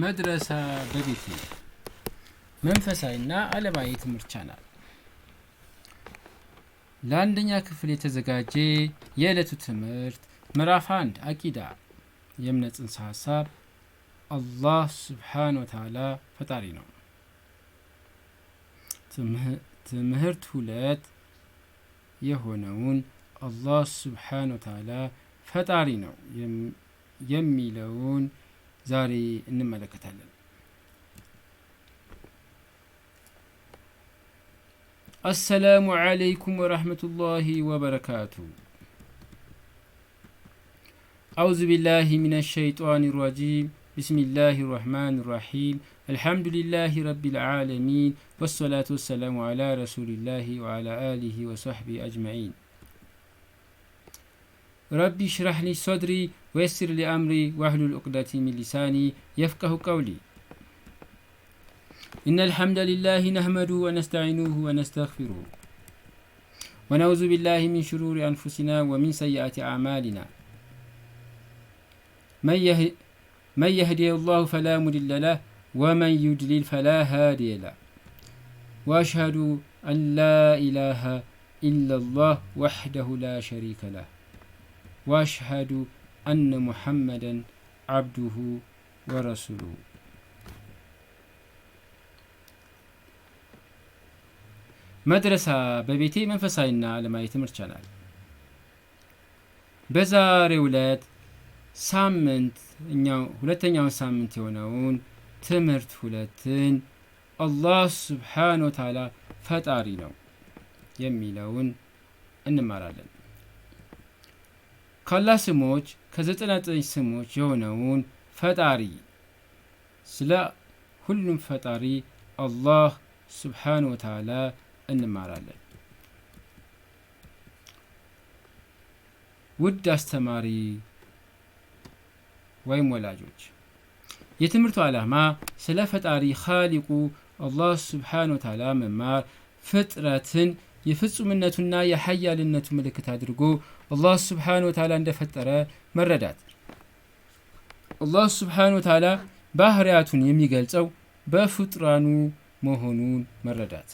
መድረሳ በቤቴ መንፈሳዊና ዓለማዊ ትምህርት ቻናል ለአንደኛ ክፍል የተዘጋጀ የዕለቱ ትምህርት ምዕራፍ 1 አቂዳ የእምነት ጽንሰ ሐሳብ አላህ ሱብሓነሁ ወተዓላ ፈጣሪ ነው። ትምህርት 2 የሆነውን አላህ ሱብሓነሁ ወተዓላ ፈጣሪ ነው የሚለውን ዛሬ እንመለከታለን። السلام عليكم ورحمة الله وبركاته. أعوذ بالله من الشيطان الرجيم. بسم الله الرحمن الرحيم. الحمد لله رب العالمين والصلاة والسلام على رسول الله وعلى آله وصحبه أجمعين. ربي اشرح لي صدري ويسر لي أمري واحلل عقدة من لساني يفقه قولي. إن الحمد لله نحمده ونستعينه ونستغفره ونعوذ بالله من شرور أنفسنا ومن سيئات أعمالنا. من يهدي الله فلا مضل له ومن يضلل فلا هادي له. وأشهد أن لا إله إلا الله وحده لا شريك له وأشهد أن محمدا عبده ورسوله. መድረሳ በቤቴ መንፈሳዊና ዓለማዊ ትምህርት ቻናል በዛሬው ዕለት ሁለተኛውን ሳምንት የሆነውን ትምህርት 2ን አላህ ሱብሓነሁ ወተዓላ ፈጣሪ ነው የሚለውን እንማራለን። ከአላህ ስሞች ከ99 ስሞች የሆነውን ፈጣሪ ስለ ሁሉም ፈጣሪ አላህ ሱብሓነሁ ወተዓላ እንማራለን። ውድ አስተማሪ ወይም ወላጆች የትምህርቱ ዓላማ ስለ ፈጣሪ ኻሊቁ አላህ ሱብሓነሁ ወተዓላ መማር፣ ፍጥረትን የፍጹምነቱና የሀያልነቱ ምልክት አድርጎ አላህ ሱብሓነሁ ወተዓላ እንደፈጠረ መረዳት፣ አላህ ሱብሓነሁ ወተዓላ ባህሪያቱን የሚገልጸው በፍጡራኑ መሆኑን መረዳት፣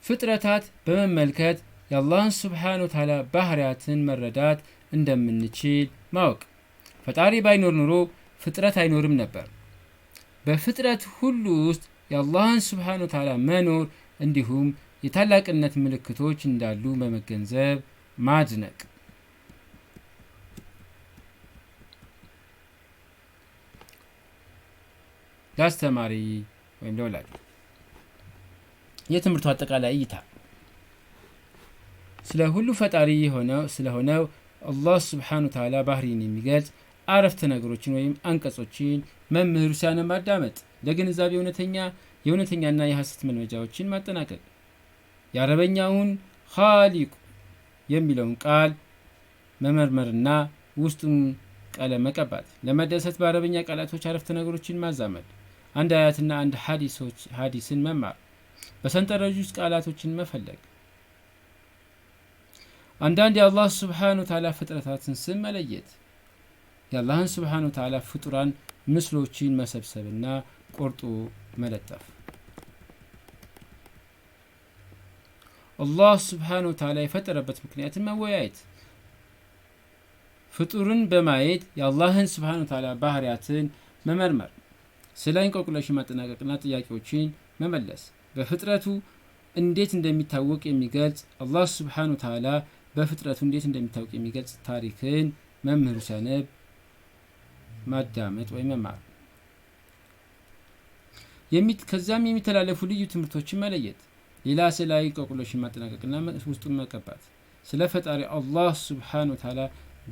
ፍጥረታት በመመልከት የአላህን ሱብሓነሁ ወተዓላ ባህሪያትን መረዳት እንደምንችል ማወቅ። ፈጣሪ ባይኖር ኑሮ ፍጥረት አይኖርም ነበር። በፍጥረት ሁሉ ውስጥ የአላህን ሱብሓነሁ ወተዓላ መኖር እንዲሁም የታላቅነት ምልክቶች እንዳሉ በመገንዘብ ማድነቅ። ለአስተማሪ ወይም ለወላጅ የትምህርቱ አጠቃላይ እይታ ስለ ሁሉ ፈጣሪ ስለሆነው አላህ ሱብሓነሁ ወተዓላ ባህሪን የሚገልጽ አረፍተ ነገሮችን ወይም አንቀጾችን መምህሩ ሲያነብ ማዳመጥ፣ ለግንዛቤ የእውነተኛና የሐሰት መልመጃዎችን ማጠናቀቅ፣ የአረበኛውን ኻሊቁ የሚለውን ቃል መመርመርና ውስጡን ቀለም መቀባት፣ ለመደሰት በአረበኛ ቃላቶች አረፍተ ነገሮችን ማዛመድ፣ አንድ አያትና አንድ ሐዲስን መማር፣ በሰንጠረዥ ውስጥ ቃላቶችን መፈለግ፣ አንዳንድ የአላህ ሱብሓነሁ ወተዓላ ፍጥረታትን ስም መለየት፣ የአላህን ሱብሓነሁ ወተዓላ ፍጡራን ምስሎችን መሰብሰብና ቆርጦ መለጠፍ፣ አላህ ሱብሓነሁ ወተዓላ የፈጠረበት ምክንያትን መወያየት፣ ፍጡርን በማየት የአላህን ሱብሓነሁ ወተዓላ ባህሪያትን መመርመር፣ ስለ እንቆቅልሽ ማጠናቀቅና ጥያቄዎችን መመለስ፣ በፍጥረቱ እንዴት እንደሚታወቅ የሚገልጽ አላህ ሱብሓነሁ ወተዓላ በፍጥረቱ እንዴት እንደሚታወቅ የሚገልጽ ታሪክን መምህሩ ሲያነብ ማዳመጥ ወይም መማር፣ ከዛም የሚተላለፉ ልዩ ትምህርቶችን መለየት፣ ሌላ ስላይ እንቆቅልሽን ማጠናቀቅና ውስጡን መቀባት፣ ስለ ፈጣሪ አላህ ሱብሓነሁ ወተዓላ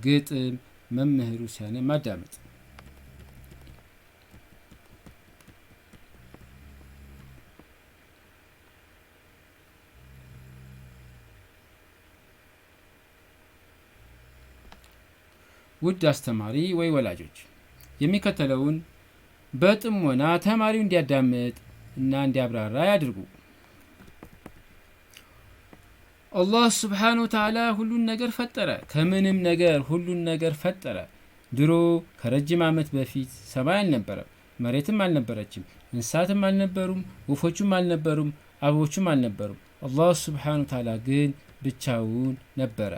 ግጥም መምህሩ ሲያነብ ማዳመጥ። ውድ አስተማሪ ወይ ወላጆች የሚከተለውን በጥሞና ተማሪው እንዲያዳምጥ እና እንዲያብራራ ያድርጉ። አላህ ስብሓነሁ ወተዓላ ሁሉን ነገር ፈጠረ። ከምንም ነገር ሁሉን ነገር ፈጠረ። ድሮ ከረጅም ዓመት በፊት ሰማይ አልነበረም፣ መሬትም አልነበረችም፣ እንስሳትም አልነበሩም፣ ወፎቹም አልነበሩም፣ አበቦቹም አልነበሩም። አላህ ስብሓነሁ ወተዓላ ግን ብቻውን ነበረ።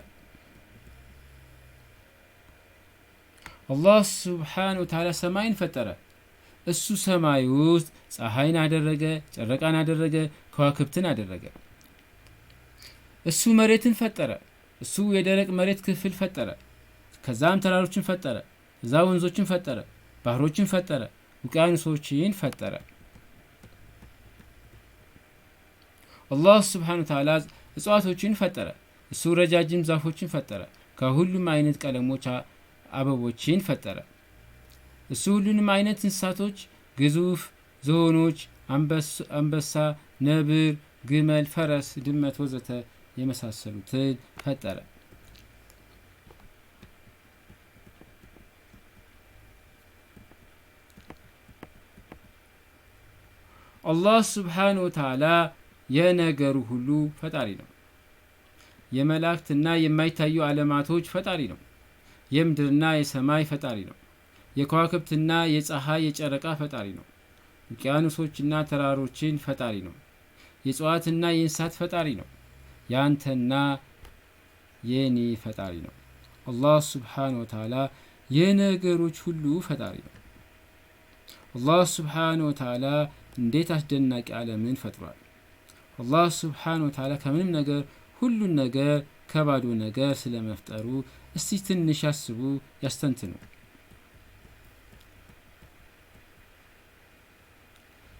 አላህ ስብሓነሁ ወተዓላ ሰማይን ፈጠረ። እሱ ሰማይ ውስጥ ፀሐይን አደረገ፣ ጨረቃን አደረገ፣ ከዋክብትን አደረገ። እሱ መሬትን ፈጠረ። እሱ የደረቅ መሬት ክፍል ፈጠረ። ከዛም ተራሮችን ፈጠረ። ከዛ ወንዞችን ፈጠረ፣ ባህሮችን ፈጠረ፣ ውቅያኖሶችን ፈጠረ። አላህ ስብሓነሁ ወተዓላ እጽዋቶችን ፈጠረ። እሱ ረጃጅም ዛፎችን ፈጠረ። ከሁሉም አይነት ቀለሞች አበቦችን ፈጠረ። እሱ ሁሉንም አይነት እንስሳቶች፣ ግዙፍ ዝሆኖች፣ አንበሳ፣ ነብር፣ ግመል፣ ፈረስ፣ ድመት ወዘተ የመሳሰሉትን ፈጠረ። አላህ ስብሓነሁ ወተዓላ የነገሩ ሁሉ ፈጣሪ ነው። የመላእክትና የማይታዩ ዓለማቶች ፈጣሪ ነው። የምድርና የሰማይ ፈጣሪ ነው። የከዋክብትና የፀሐይ የጨረቃ ፈጣሪ ነው። ውቅያኖሶችና ተራሮችን ፈጣሪ ነው። የእጽዋትና የእንስሳት ፈጣሪ ነው። ያንተና የኔ ፈጣሪ ነው። አላህ ስብሓነሁ ወተዓላ የነገሮች ሁሉ ፈጣሪ ነው። አላህ ስብሓነሁ ወተዓላ እንዴት አስደናቂ ዓለምን ፈጥሯል። አላህ ስብሓነሁ ወተዓላ ከምንም ነገር ሁሉን ነገር ከባዶ ነገር ስለመፍጠሩ እስቲ ትንሽ ያስቡ፣ ያስተንትኑ።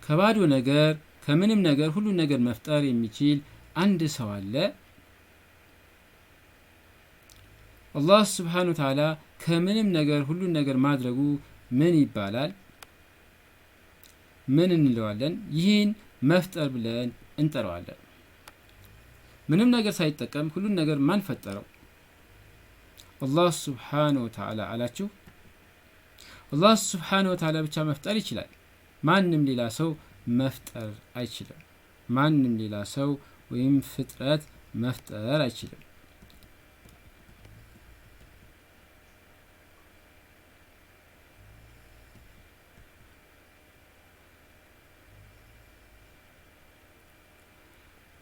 ከባዶ ነገር ከምንም ነገር ሁሉን ነገር መፍጠር የሚችል አንድ ሰው አለ? አላህ ስብሓነሁ ወተዓላ ከምንም ነገር ሁሉን ነገር ማድረጉ ምን ይባላል? ምን እንለዋለን? ይህን መፍጠር ብለን እንጠራዋለን። ምንም ነገር ሳይጠቀም ሁሉን ነገር ማን ፈጠረው? አላህ ስብሓነሁ ወተዓላ አላችሁ። አላህ ስብሓነሁ ወተዓላ ብቻ መፍጠር ይችላል። ማንም ሌላ ሰው መፍጠር አይችልም። ማንም ሌላ ሰው ወይም ፍጥረት መፍጠር አይችልም።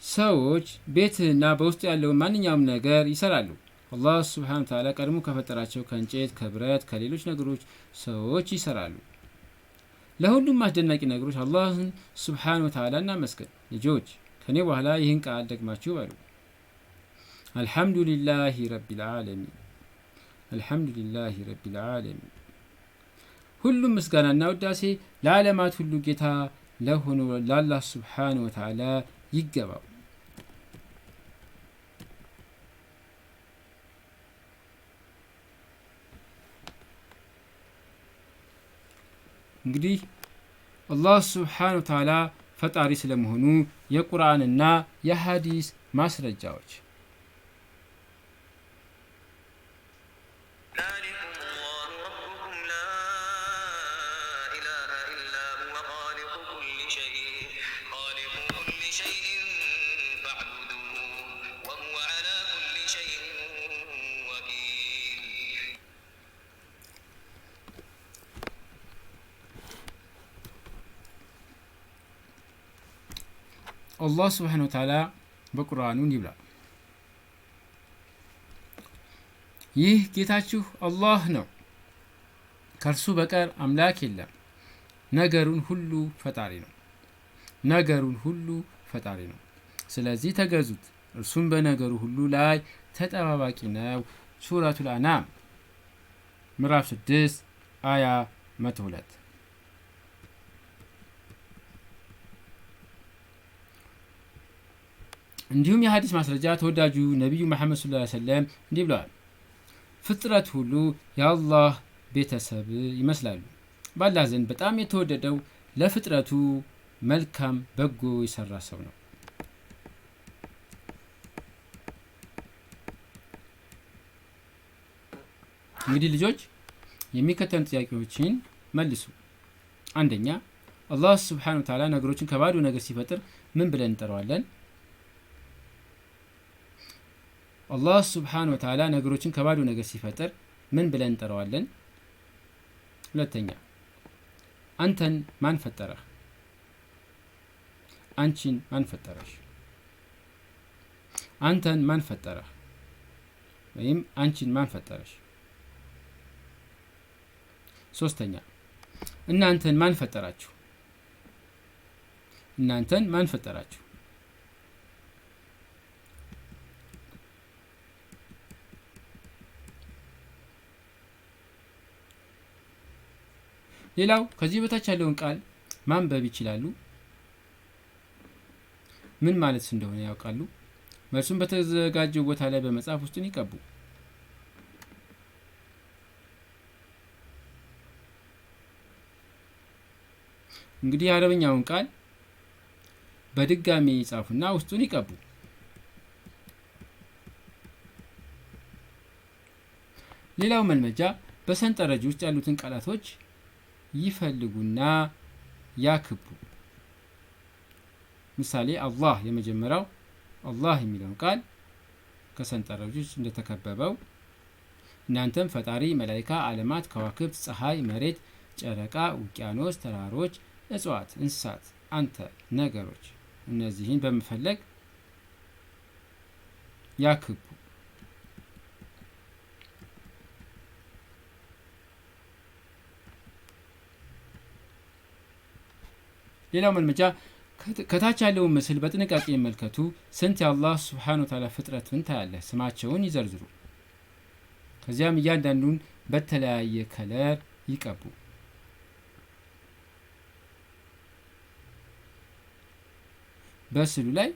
ሰዎች ቤትህና በውስጡ ያለውን ማንኛውም ነገር ይሰራሉ። አላህ ስብሓነሁ ወተዓላ ቀድሞ ከፈጠራቸው ከእንጨት፣ ከብረት፣ ከሌሎች ነገሮች ሰዎች ይሰራሉ። ለሁሉም አስደናቂ ነገሮች አላህን ስብሓነሁ ወተዓላ እናመስግን። ልጆች ከኔ በኋላ ይህን ቃል ደግማችሁ በሉ። አልሐምዱሊላሂ ረቢል ዓለሚን፣ አልሐምዱሊላሂ ረቢል ዓለሚን። ሁሉም ምስጋናና ውዳሴ ለዓለማት ሁሉ ጌታ ለሆነው ለአላህ ስብሓነሁ ወተዓላ ይገባው። እንግዲህ አላህ ስብሓነሁ ወተዓላ ፈጣሪ ስለመሆኑ የቁርአንና የሐዲስ ማስረጃዎች አላህ ስብሓነሁ ወተዓላ በቁርአኑ እንዲህ ብሏል፣ ይህ ጌታችሁ አላህ ነው፣ ከእርሱ በቀር አምላክ የለም፣ ነገሩን ሁሉ ፈጣሪ ነው፣ ነገሩን ሁሉ ፈጣሪ ነው። ስለዚህ ተገዙት፣ እርሱም በነገሩ ሁሉ ላይ ተጠባባቂ ነው። ሱረቱል አንዓም ምዕራፍ 6 አያ 102። እንዲሁም የሐዲስ ማስረጃ ተወዳጁ ነቢዩ መሐመድ ሰለላሁ ዐለይሂ ወሰለም እንዲህ ብለዋል፣ ፍጥረት ሁሉ የአላህ ቤተሰብ ይመስላሉ። በአላህ ዘንድ በጣም የተወደደው ለፍጥረቱ መልካም በጎ የሰራ ሰው ነው። እንግዲህ ልጆች የሚከተሉ ጥያቄዎችን መልሱ። አንደኛ፣ አላህ ሱብሓነሁ ወተዓላ ነገሮችን ከባዶ ነገር ሲፈጥር ምን ብለን እንጠራዋለን? አላህ ሱብሓነሁ ወተዓላ ነገሮችን ከባዶ ነገር ሲፈጥር ምን ብለን እንጠራዋለን? ሁለተኛ አንተን ማን ፈጠረህ? አንቺን ማን ፈጠረሽ? አንተን ማን ፈጠረህ? ወይም አንቺን ማን ፈጠረሽ? ሶስተኛ እናንተን ማን ፈጠራችሁ? እናንተን ማን ፈጠራችሁ? ሌላው ከዚህ በታች ያለውን ቃል ማንበብ ይችላሉ? ምን ማለት እንደሆነ ያውቃሉ? መልሱን በተዘጋጀው ቦታ ላይ በመጻፍ ውስጡን ይቀቡ። እንግዲህ የአረብኛውን ቃል በድጋሚ ይጻፉና ውስጡን ይቀቡ። ሌላው መልመጃ በሰንጠረዥ ውስጥ ያሉትን ቃላቶች ይፈልጉና ያክቡ። ምሳሌ አላህ የመጀመሪያው አላህ የሚለውን ቃል ከሰንጠረዥ ውስጥ እንደተከበበው እናንተም ፈጣሪ፣ መላኢካ፣ ዓለማት፣ ከዋክብት፣ ፀሐይ፣ መሬት፣ ጨረቃ፣ ውቅያኖስ፣ ተራሮች፣ እጽዋት፣ እንስሳት፣ አንተ፣ ነገሮች እነዚህን በመፈለግ ያክቡ። ሌላው መልመጃ ከታች ያለውን ምስል በጥንቃቄ ይመልከቱ። ስንት የአላህ ሱብሓነሁ ወተዓላ ፍጥረትን ታያለህ? ስማቸውን ይዘርዝሩ። ከዚያም እያንዳንዱን በተለያየ ከለር ይቀቡ። በስዕሉ ላይ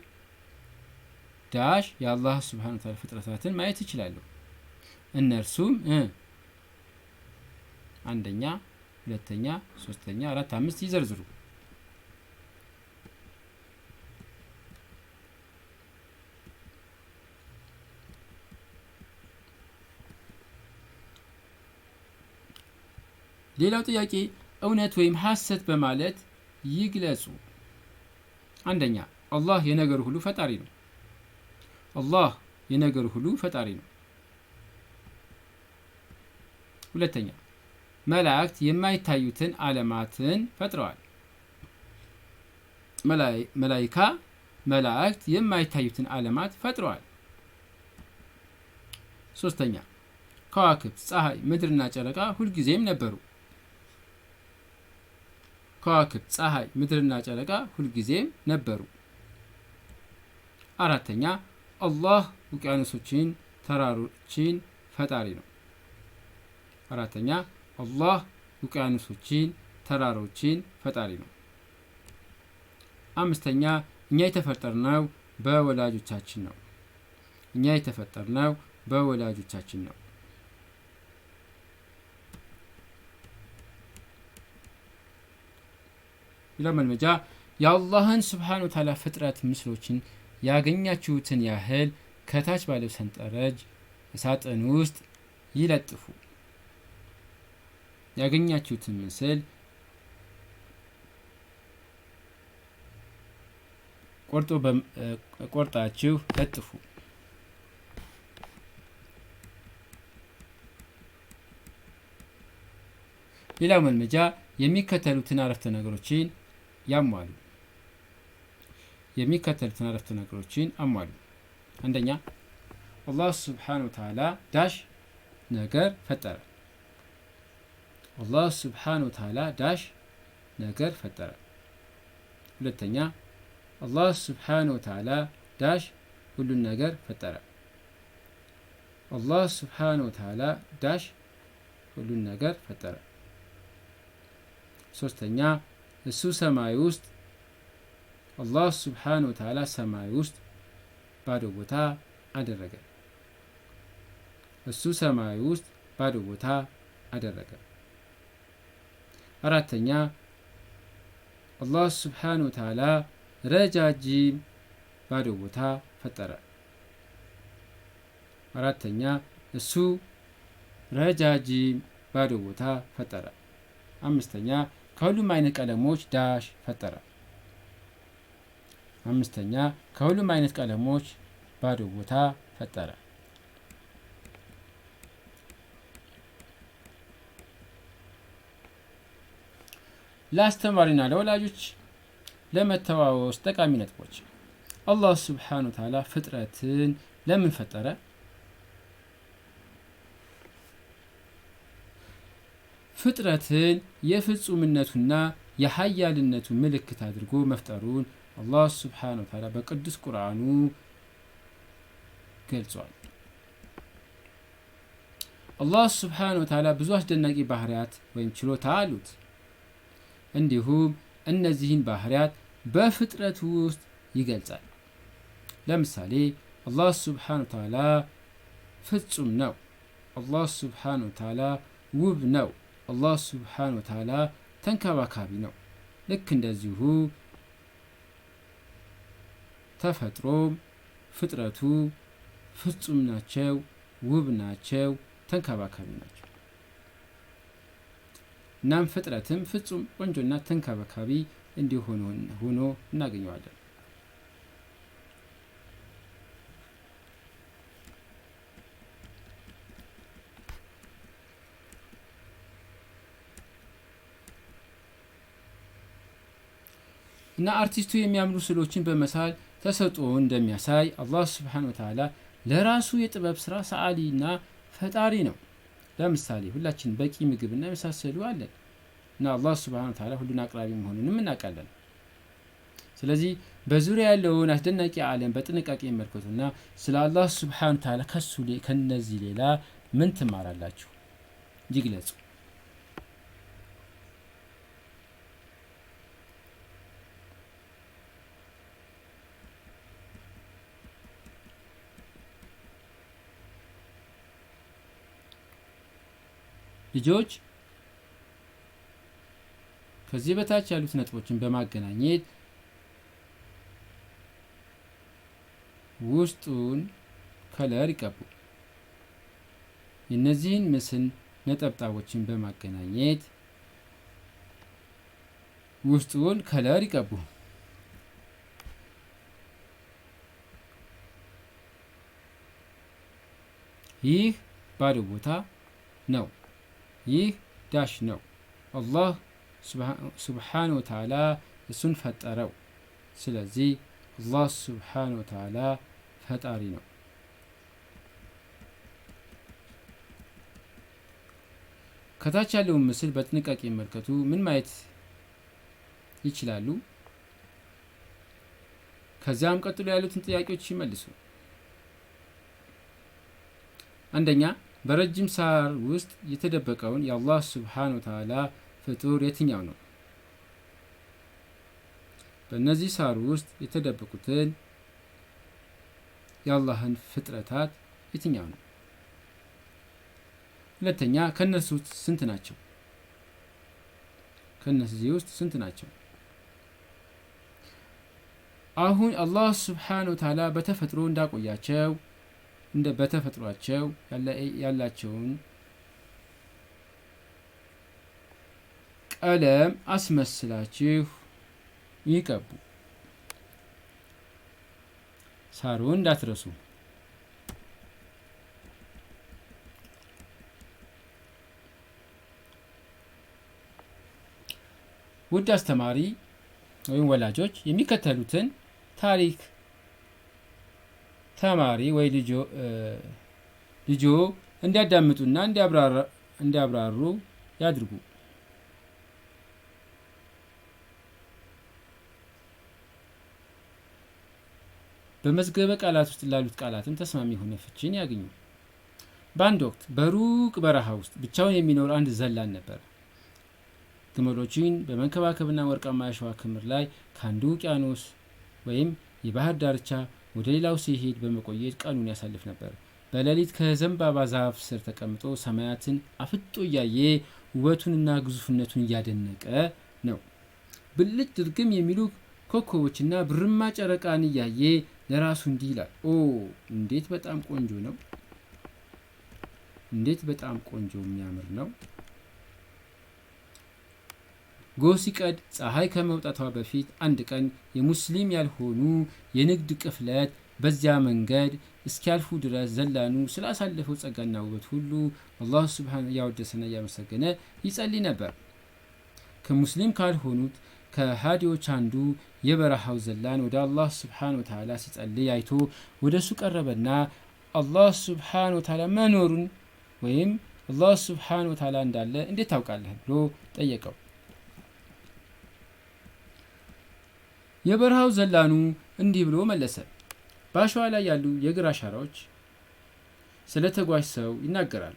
ዳሽ የአላህ ሱብሓነሁ ወተዓላ ፍጥረታትን ማየት ይችላሉ። እነርሱም አንደኛ፣ ሁለተኛ፣ ሶስተኛ፣ አራት፣ አምስት ይዘርዝሩ። ሌላው ጥያቄ እውነት ወይም ሐሰት በማለት ይግለጹ። አንደኛ አላህ የነገር ሁሉ ፈጣሪ ነው። አላህ የነገር ሁሉ ፈጣሪ ነው። ሁለተኛ መላእክት የማይታዩትን ዓለማትን ፈጥረዋል። መላእክት የማይታዩትን ዓለማት ፈጥረዋል። ሶስተኛ ከዋክብት፣ ፀሐይ፣ ምድርና ጨረቃ ሁልጊዜም ነበሩ። ከዋክብት፣ ፀሐይ፣ ምድርና ጨረቃ ሁልጊዜም ነበሩ። አራተኛ አላህ ውቅያኖሶችን፣ ተራሮችን ፈጣሪ ነው። አራተኛ አላህ ውቅያኖሶችን፣ ተራሮችን ፈጣሪ ነው። አምስተኛ እኛ የተፈጠርነው በወላጆቻችን ነው። እኛ የተፈጠርነው በወላጆቻችን ነው። ሌላ መልመጃ የአላህን ሱብሓነሁ ወተዓላ ፍጥረት ምስሎችን ያገኛችሁትን ያህል ከታች ባለው ሰንጠረዥ ሳጥን ውስጥ ይለጥፉ። ያገኛችሁትን ምስል ቆርጣችሁ ለጥፉ። ሌላው መልመጃ የሚከተሉትን አረፍተ ነገሮችን ያሟሉ። የሚከተሉትን አረፍተ ነገሮችን አሟሉ። አንደኛ አላህ ሱብሓነሁ ወተዓላ ዳሽ ነገር ፈጠረ። አላህ ሱብሓነሁ ወተዓላ ዳሽ ነገር ፈጠረ። ሁለተኛ አላህ ሱብሓነሁ ወተዓላ ዳሽ ሁሉን ነገር ፈጠረ። አላህ ሱብሓነሁ ወተዓላ ዳሽ ሁሉን ነገር ፈጠረ። ሶስተኛ እሱ ሰማይ ውስጥ አላህ ሱብሓነሁ ወተዓላ ሰማይ ውስጥ ባዶ ቦታ አደረገ። እሱ ሰማይ ውስጥ ባዶ ቦታ አደረገ። አራተኛ አላህ ሱብሓነሁ ወተዓላ ረጃጅም ባዶ ቦታ ፈጠረ። አራተኛ እሱ ረጃጅም ባዶ ቦታ ፈጠረ። አምስተኛ ከሁሉም አይነት ቀለሞች ዳሽ ፈጠረ። አምስተኛ ከሁሉም አይነት ቀለሞች ባዶ ቦታ ፈጠረ። ለአስተማሪና ለወላጆች ለመተዋወስ ጠቃሚ ነጥቦች። አላህ ሱብሓነሁ ወተዓላ ፍጥረትን ለምን ፈጠረ? ፍጥረትን የፍጹምነቱና የሀያልነቱ ምልክት አድርጎ መፍጠሩን አላህ ሱብሓነሁ ወተዓላ በቅዱስ ቁርአኑ ገልጿል። አላህ ሱብሓነሁ ወተዓላ ብዙ አስደናቂ ባህሪያት ወይም ችሎታ አሉት። እንዲሁም እነዚህን ባህሪያት በፍጥረቱ ውስጥ ይገልጻል። ለምሳሌ አላህ ሱብሓነሁ ወተዓላ ፍጹም ነው። አላህ ሱብሓነሁ ወተዓላ ውብ ነው። አላህ ሱብሓነሁ ወተዓላ ተንከባካቢ ነው። ልክ እንደዚሁ ተፈጥሮም ፍጥረቱ ፍጹም ናቸው፣ ውብ ናቸው፣ ተንከባካቢ ናቸው። እናም ፍጥረትም ፍጹም ቆንጆና ተንከባካቢ እንዲሆን ሆኖ እናገኘዋለን። እና አርቲስቱ የሚያምሩ ስዕሎችን በመሳል ተሰጥኦውን እንደሚያሳይ አላህ ሱብሓነሁ ወተዓላ ለራሱ የጥበብ ስራ ሰዓሊና ፈጣሪ ነው። ለምሳሌ ሁላችን በቂ ምግብና የመሳሰሉ አለን እና አላህ ሱብሓነሁ ወተዓላ ሁሉን አቅራቢ መሆኑንም እናውቃለን። ስለዚህ በዙሪያ ያለውን አስደናቂ ዓለም በጥንቃቄ ይመልከቱና ስለ አላህ ሱብሓነሁ ወተዓላ ከነዚህ ሌላ ምን ትማራላችሁ? ይግለጹ። ልጆች ከዚህ በታች ያሉት ነጥቦችን በማገናኘት ውስጡን ከለር ይቀቡ። የእነዚህን ምስል ነጠብጣቦችን በማገናኘት ውስጡን ከለር ይቀቡ። ይህ ባዶ ቦታ ነው። ይህ ዳሽ ነው። አላህ ሱብሓነሁ ወተዓላ እሱን ፈጠረው። ስለዚህ አላህ ሱብሓነሁ ወተዓላ ፈጣሪ ነው። ከታች ያለውን ምስል በጥንቃቄ ይመልከቱ። ምን ማየት ይችላሉ? ከዚያም ቀጥሎ ያሉትን ጥያቄዎች ይመልሱ። አንደኛ፣ በረጅም ሳር ውስጥ የተደበቀውን የአላህ ሱብሓነሁ ወተዓላ ፍጡር የትኛው ነው? በእነዚህ ሳር ውስጥ የተደበቁትን የአላህን ፍጥረታት የትኛው ነው? ሁለተኛ፣ ከነሱ ውስጥ ስንት ናቸው? ከነዚህ ውስጥ ስንት ናቸው? አሁን አላህ ሱብሓነሁ ወተዓላ በተፈጥሮ እንዳቆያቸው በተፈጥሯቸው ያላቸውን ቀለም አስመስላችሁ ይቀቡ። ሳሩን እንዳትረሱ። ውድ አስተማሪ ወይም ወላጆች የሚከተሉትን ታሪክ ተማሪ ወይ ልጆ እንዲያዳምጡና እንዲያብራሩ ያድርጉ። በመዝገበ ቃላት ውስጥ ላሉት ቃላትም ተስማሚ የሆነ ፍቺን ያገኙ። በአንድ ወቅት በሩቅ በረሃ ውስጥ ብቻውን የሚኖር አንድ ዘላን ነበር። ግመሎችን በመንከባከብና ወርቃማ ያሸዋ ክምር ላይ ከአንዱ ውቅያኖስ ወይም የባህር ዳርቻ ወደ ሌላው ሲሄድ በመቆየት ቀኑን ያሳልፍ ነበር። በሌሊት ከዘንባባ ዛፍ ስር ተቀምጦ ሰማያትን አፍጦ እያየ ውበቱንና ግዙፍነቱን እያደነቀ ነው። ብልጭ ድርግም የሚሉ ኮከቦችና ብርማ ጨረቃን እያየ ለራሱ እንዲህ ይላል፣ ኦ እንዴት በጣም ቆንጆ ነው! እንዴት በጣም ቆንጆ የሚያምር ነው! ጎህ ሲቀድ ፀሐይ ከመውጣቷ በፊት አንድ ቀን የሙስሊም ያልሆኑ የንግድ ቅፍለት በዚያ መንገድ እስኪያልፉ ድረስ ዘላኑ ስላሳለፈው ጸጋና ውበት ሁሉ አላህ ሱብሓነሁ እያወደሰና እያመሰገነ ይጸልይ ነበር። ከሙስሊም ካልሆኑት ከሃዲዎች አንዱ የበረሃው ዘላን ወደ አላህ ስብሓን ወተዓላ ሲጸልይ አይቶ ወደ እሱ ቀረበና አላህ ስብሓን ወተዓላ መኖሩን ወይም አላህ ስብሓን ወተዓላ እንዳለ እንዴት ታውቃለህ ብሎ ጠየቀው። የበረሃው ዘላኑ እንዲህ ብሎ መለሰ። በአሸዋ ላይ ያሉ የእግር አሻራዎች ስለ ተጓዥ ሰው ይናገራሉ።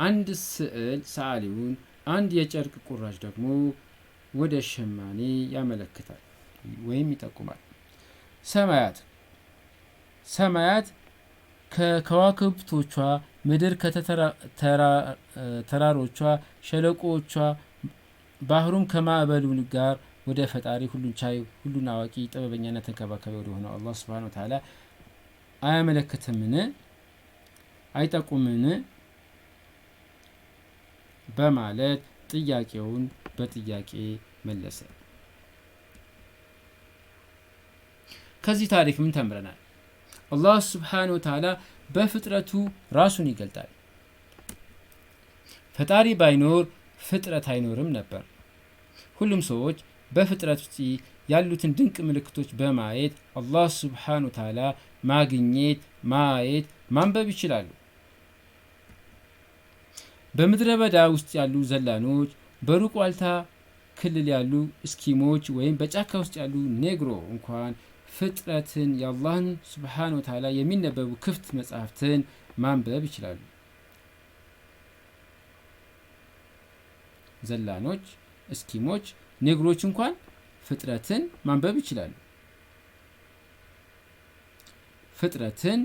አንድ ስዕል ሰዓሊውን፣ አንድ የጨርቅ ቁራጭ ደግሞ ወደ ሸማኔ ያመለክታል ወይም ይጠቁማል። ሰማያት ከከዋክብቶቿ፣ ምድር ከተራሮቿ፣ ሸለቆዎቿ፣ ባህሩም ከማዕበሉ ጋር ወደ ፈጣሪ ሁሉን ቻይ፣ ሁሉን አዋቂ፣ ጥበበኛና ተንከባካቢ ወደ ሆነው አላህ ሱብሓነሁ ወተዓላ አያመለክትምን? አይጠቁምን? በማለት ጥያቄውን በጥያቄ መለሰ። ከዚህ ታሪክ ምን ተምረናል? አላህ ሱብሓነሁ ወተዓላ በፍጥረቱ ራሱን ይገልጣል። ፈጣሪ ባይኖር ፍጥረት አይኖርም ነበር። ሁሉም ሰዎች በፍጥረት ውስጥ ያሉትን ድንቅ ምልክቶች በማየት አላህ ሱብሓነሁ ወተዓላ ማግኘት፣ ማየት፣ ማንበብ ይችላሉ። በምድረ በዳ ውስጥ ያሉ ዘላኖች፣ በሩቅ ዋልታ ክልል ያሉ እስኪሞች ወይም በጫካ ውስጥ ያሉ ኔግሮ እንኳን ፍጥረትን የአላህን ሱብሓነሁ ወተዓላ የሚነበቡ ክፍት መጽሐፍትን ማንበብ ይችላሉ። ዘላኖች፣ እስኪሞች፣ ኔግሮች እንኳን ፍጥረትን ማንበብ ይችላሉ። ፍጥረትን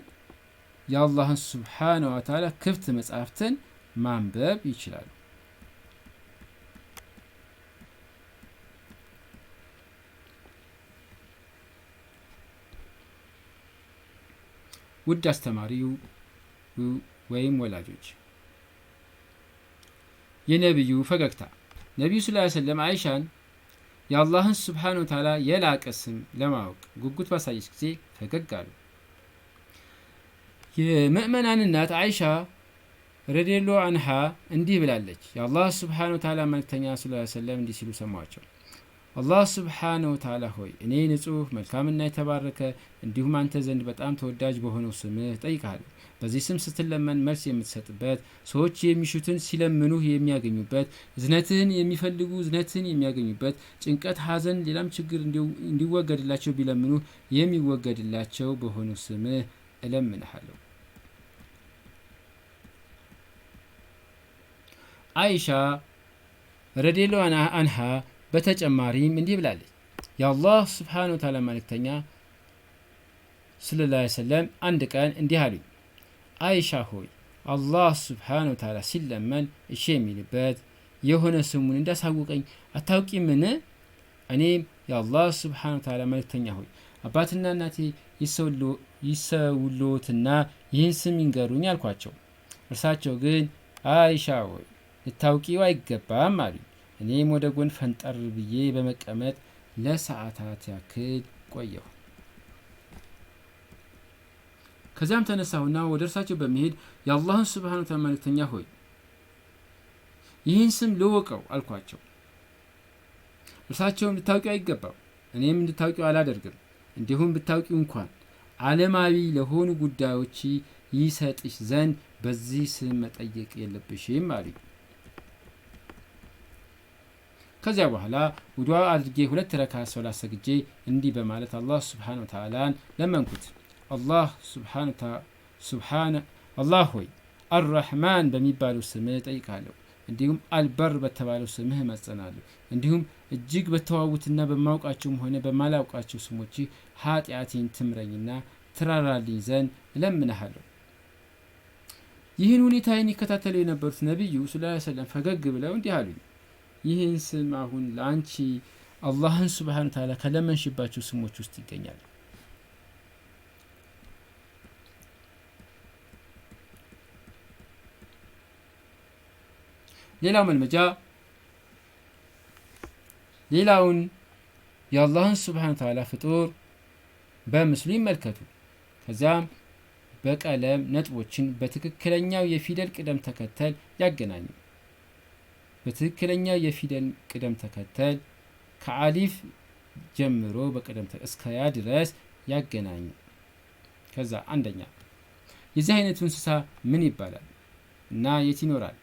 የአላህን ሱብሓነሁ ወተዓላ ክፍት መጽሐፍትን ማንበብ ይችላሉ። ውድ አስተማሪው ወይም ወላጆች፣ የነቢዩ ፈገግታ። ነቢዩ ሰለላሁ ዐለይሂ ወሰለም አይሻን የአላህን ሱብሓነሁ ወተዓላ የላቀ ስም ለማወቅ ጉጉት ባሳየች ጊዜ ፈገግ አሉ። የምእመናን እናት አይሻ ረዲየላሁ አንሃ እንዲህ ብላለች። የአላህ ሱብሓነሁ ወተዓላ መልእክተኛ ሰለላሁ ዐለይሂ ወሰለም እንዲህ ሲሉ ሰማቸው። አላህ ሱብሓነሁ ወተዓላ ሆይ እኔ ንጹሕ መልካምና የተባረከ እንዲሁም አንተ ዘንድ በጣም ተወዳጅ በሆነው ስምህ ጠይቃለሁ። በዚህ ስም ስትለመን መልስ የምትሰጥበት፣ ሰዎች የሚሹትን ሲለምኑህ የሚያገኙበት፣ እዝነትህን የሚፈልጉ እዝነትህን የሚያገኙበት፣ ጭንቀት፣ ሐዘን፣ ሌላም ችግር እንዲወገድላቸው ቢለምኑህ የሚወገድላቸው በሆነው ስምህ እለምንሃለሁ። አይሻ ረዲየላሁ አንሃ በተጨማሪም እንዲህ ብላለች። የአላህ ሱብሓነሁ ወተዓላ መልእክተኛ ሰለላሁ ዐለይሂ ወሰለም አንድ ቀን እንዲህ አሉኝ፣ አይሻ ሆይ አላህ ሱብሓነሁ ወተዓላ ሲለመን እሺ የሚልበት የሆነ ስሙን እንዳሳውቀኝ አታውቂምን? እኔም የአላህ ሱብሓነሁ ወተዓላ መልእክተኛ ሆይ አባትና እናቴ ይሰውልዎትና ይህን ስም ይንገሩኝ አልኳቸው። እርሳቸው ግን አይሻ ሆይ ልታውቂው አይገባም አሉኝ። እኔም ወደ ጎን ፈንጠር ብዬ በመቀመጥ ለሰዓታት ያክል ቆየሁ። ከዚያም ተነሳሁና ወደ እርሳቸው በመሄድ የአላህን ሱብሓነሁ ወተዓላ መልእክተኛ ሆይ ይህን ስም ልወቀው አልኳቸው። እርሳቸውም ልታውቂው አይገባም፣ እኔም እንድታውቂው አላደርግም። እንዲሁም ብታውቂው እንኳን ዓለማዊ ለሆኑ ጉዳዮች ይሰጥሽ ዘንድ በዚህ ስም መጠየቅ የለብሽም አሉኝ። ከዚያ በኋላ ውዱእ አድርጌ 2 ረካ ሶላት ሰግጄ እንዲህ በማለት አላህ ሱብሓነሁ ወተዓላን ለመንኩት። አላህ ሆይ አርረሕማን በሚባለው ስምህ ጠይቃለሁ፣ እንዲሁም አልበር በተባለው ስምህ እማጸናለሁ፣ እንዲሁም እጅግ በተዋቡትና በማውቃቸውም ሆነ በማላውቃቸው ስሞች ኃጢአቴን ትምረኝና ትራራልኝ ዘንድ እለምንሃለሁ። ይህን ሁኔታዬን ይከታተሉ የነበሩት ነቢዩ ሰለላሁ ዐለይሂ ወሰለም ፈገግ ብለው እንዲህ አሉኝ፣ ይህን ስም አሁን ለአንቺ አላህን ሱብሓነሁ ወተዓላ ከለመንሽባቸው ስሞች ውስጥ ይገኛል። ሌላው መልመጃ ሌላውን የአላህን ሱብሓነሁ ወተዓላ ፍጡር በምስሉ ይመልከቱ። ከዚያም በቀለም ነጥቦችን በትክክለኛው የፊደል ቅደም ተከተል ያገናኙ። በትክክለኛ የፊደል ቅደም ተከተል ከአሊፍ ጀምሮ በቅደም እስከ ያ ድረስ ያገናኝ። ከዛ አንደኛ የዚህ አይነቱ እንስሳ ምን ይባላል እና የት ይኖራል?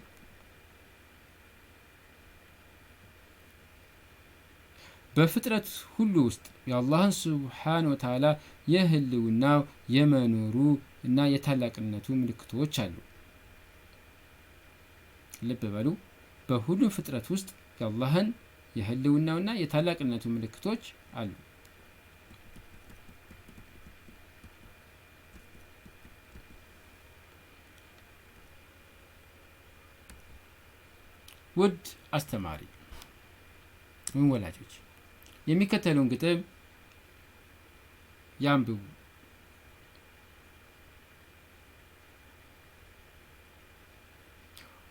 በፍጥረት ሁሉ ውስጥ የአላህን ሱብሓነሁ ወተዓላ የህልውናው የመኖሩ እና የታላቅነቱ ምልክቶች አሉ። ልብ በሉ፣ በሁሉም ፍጥረት ውስጥ የአላህን የህልውናውና የታላቅነቱ ምልክቶች አሉ። ውድ አስተማሪ ወይም ወላጆች የሚከተለውን ግጥም ያንብቡ።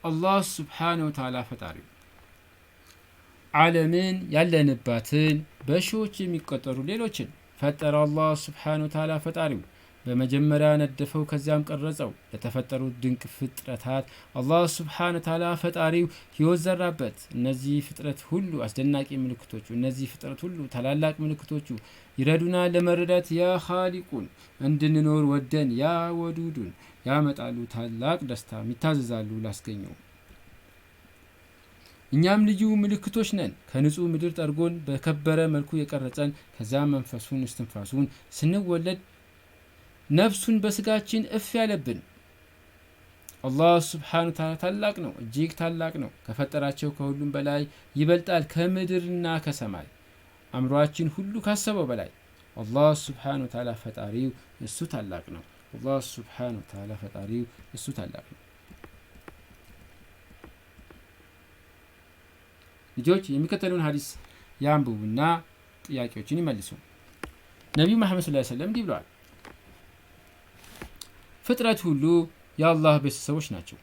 አላህ ሱብሓነሁ ወተዓላ ፈጣሪው ዓለምን ያለንባትን በሺዎች የሚቆጠሩ ሌሎችን ፈጠረ። አላህ ሱብሓነሁ ወተዓላ ፈጣሪው በመጀመሪያ ነደፈው፣ ከዚያም ቀረጸው። ለተፈጠሩት ድንቅ ፍጥረታት አላህ ሱብሓነሁ ወተዓላ ፈጣሪው ሕይወት ዘራበት። እነዚህ ፍጥረት ሁሉ አስደናቂ ምልክቶቹ፣ እነዚህ ፍጥረት ሁሉ ታላላቅ ምልክቶቹ ይረዱናል ለመረዳት፣ ያ ኻሊቁን እንድንኖር ወደን፣ ያ ወዱዱን ያመጣሉ ታላቅ ደስታ፣ ይታዘዛሉ ላስገኘው። እኛም ልዩ ምልክቶች ነን። ከንጹህ ምድር ጠርጎን በከበረ መልኩ የቀረጸን፣ ከዛ መንፈሱን እስትንፋሱን ስንወለድ ነፍሱን በስጋችን እፍ ያለብን አላህ ሱብሓነሁ ወተዓላ ታላቅ ነው፣ እጅግ ታላቅ ነው። ከፈጠራቸው ከሁሉም በላይ ይበልጣል፣ ከምድርና ከሰማይ አእምሯችን ሁሉ ካሰበው በላይ። አላህ ሱብሓነሁ ወተዓላ ፈጣሪው እሱ ታላቅ ነው። አላህ ሱብሓነሁ ወተዓላ ፈጣሪው እሱ ታላቅ ነው። ልጆች የሚከተሉን ሀዲስ ያንብቡና ጥያቄዎችን ይመልሱ። ነቢዩ መሐመድ ሰለላሁ ዐለይሂ ወሰለም እንዲህ ብለዋል፣ ፍጥረት ሁሉ የአላህ ቤተሰቦች ናቸው።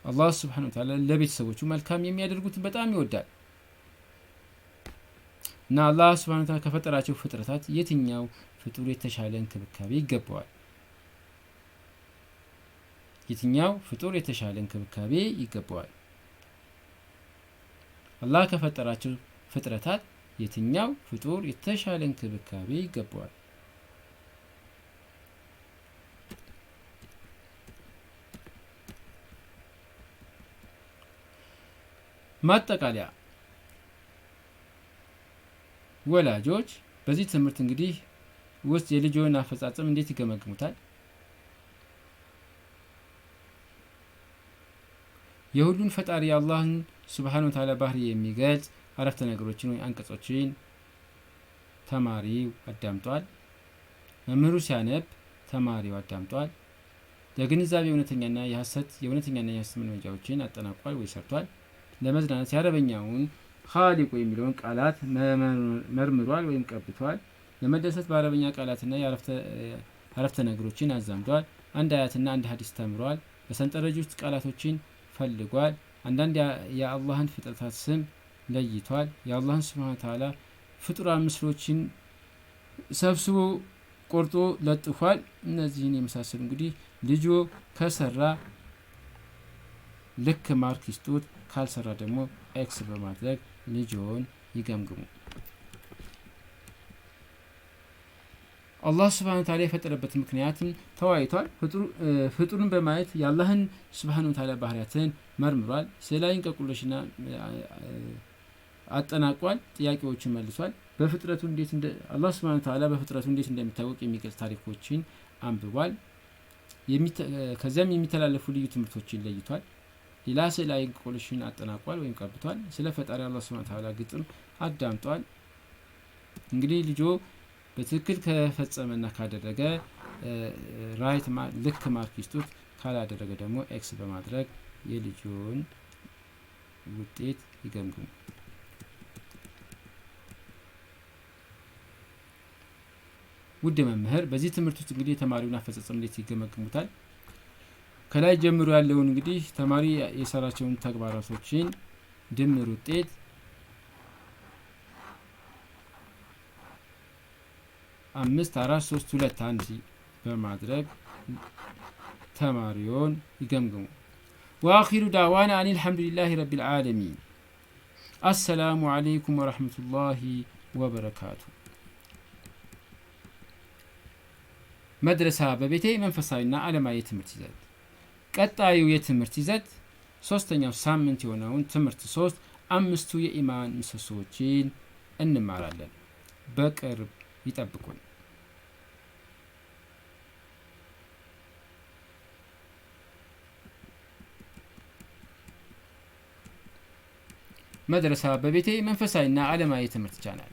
አላህ ሱብሓነሁ ወተዓላ ለቤተሰቦቹ መልካም የሚያደርጉትን በጣም ይወዳል እና አላህ ሱብሓነሁ ወተዓላ ከፈጠራቸው ፍጥረታት የትኛው ፍጡር የተሻለ እንክብካቤ ይገባዋል? የትኛው ፍጡር የተሻለ እንክብካቤ ይገባዋል? አላህ ከፈጠራቸው ፍጥረታት የትኛው ፍጡር የተሻለ እንክብካቤ ይገባዋል? ማጠቃለያ፣ ወላጆች በዚህ ትምህርት እንግዲህ ውስጥ የልጆን አፈጻጸም እንዴት ይገመግሙታል? የሁሉን ፈጣሪ አላህን ሱብሓነሁ ወተዓላ ባህሪ የሚገልጽ አረፍተ ነገሮችን ወይ አንቀጾችን ተማሪው አዳምጧል። መምህሩ ሲያነብ ተማሪው አዳምጧል። ለግንዛቤ እውነተኛና የሐሰት መልመጃዎችን አጠናቋል ወይ ሰርቷል። ለመዝናናት የአረበኛውን ኻሊቁ የሚለውን ቃላት መርምሯል ወይም ቀብቷል። ለመደሰት በአረበኛ ቃላትና የአረፍተ ነገሮችን አዛምዷል። አንድ አያትና አንድ ሀዲስ ተምሯል። በሰንጠረዥ ውስጥ ቃላቶችን ፈልጓል። አንዳንድ የአላህን ፍጥረታት ስም ለይቷል። የአላህን ሱብሓነሁ ወተዓላ ፍጡራን ምስሎችን ሰብስቦ ቆርጦ ለጥፏል። እነዚህን የመሳሰሉ እንግዲህ ልጆ ከሰራ ልክ ማርክ ይስጡት፣ ካልሰራ ደግሞ ኤክስ በማድረግ ልጆን ይገምግሙ። አላህ ሱብሓነሁ ወተዓላ የፈጠረበት ምክንያትን ተወያይቷል። ፍጡሩን በማየት የአላህን ሱብሓነሁ ወተዓላ ባህሪያትን መርምሯል። ስዕላዊ እንቆቅልሽና አጠናቋል። ጥያቄዎችን መልሷል። በፍጥረቱ እንዴት አላህ ሱብሓነሁ ወተዓላ በፍጥረቱ እንዴት እንደሚታወቅ የሚገልጽ ታሪኮችን አንብቧል። ከዚያም የሚተላለፉ ልዩ ትምህርቶችን ለይቷል። ሌላ ስዕላዊ እንቆቅልሽን አጠናቋል ወይም ቀብቷል። ስለ ፈጣሪ አላህ ሱብሓነሁ ወተዓላ ግጥም አዳምጧል። እንግዲህ ልጆ በትክክል ከፈጸመና ካደረገ ራይት ልክ ማርክ ይስጡት፣ ካላደረገ ደግሞ ኤክስ በማድረግ የልጆን ውጤት ይገምግሙ። ውድ መምህር፣ በዚህ ትምህርት ውስጥ እንግዲህ የተማሪውን አፈጻጸም እንዴት ይገመግሙታል? ከላይ ጀምሮ ያለውን እንግዲህ ተማሪ የሰራቸውን ተግባራቶችን ድምር ውጤት 5 4 3 2 1 በማድረግ ተማሪውን ይገምግሙ። وآخر دعوانا أن الحمد لله رب العالمين السلام عليكم ورحمة الله وبركاته መድረሳ በቤቴ መንፈሳዊና ዓለማዊ ትምህርት ይዘት ቀጣዩ የትምህርት ይዘት ሶስተኛው ሳምንት የሆነውን ትምህርት 3 አምስቱ የኢማን ምሰሶዎችን እንማራለን። በቅርብ ይጠብቁን። መድረሳ በቤቴ መንፈሳዊና ዓለማዊ ትምህርት ቻናል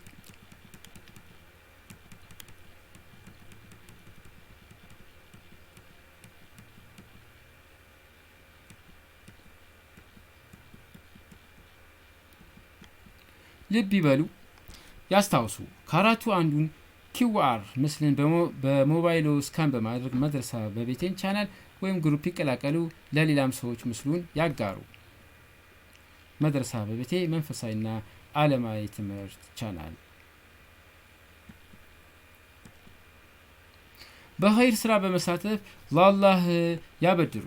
ልብ ይበሉ፣ ያስታውሱ። ከአራቱ አንዱን ኪውአር ምስልን በሞባይሎ ስካን በማድረግ መድረሳ በቤቴን ቻናል ወይም ግሩፕ ይቀላቀሉ። ለሌላም ሰዎች ምስሉን ያጋሩ። መድረሳ በቤቴ መንፈሳዊና ዓለማዊ ትምህርት ቻናል። በኸይር ስራ በመሳተፍ ለአላህ ያበድሩ።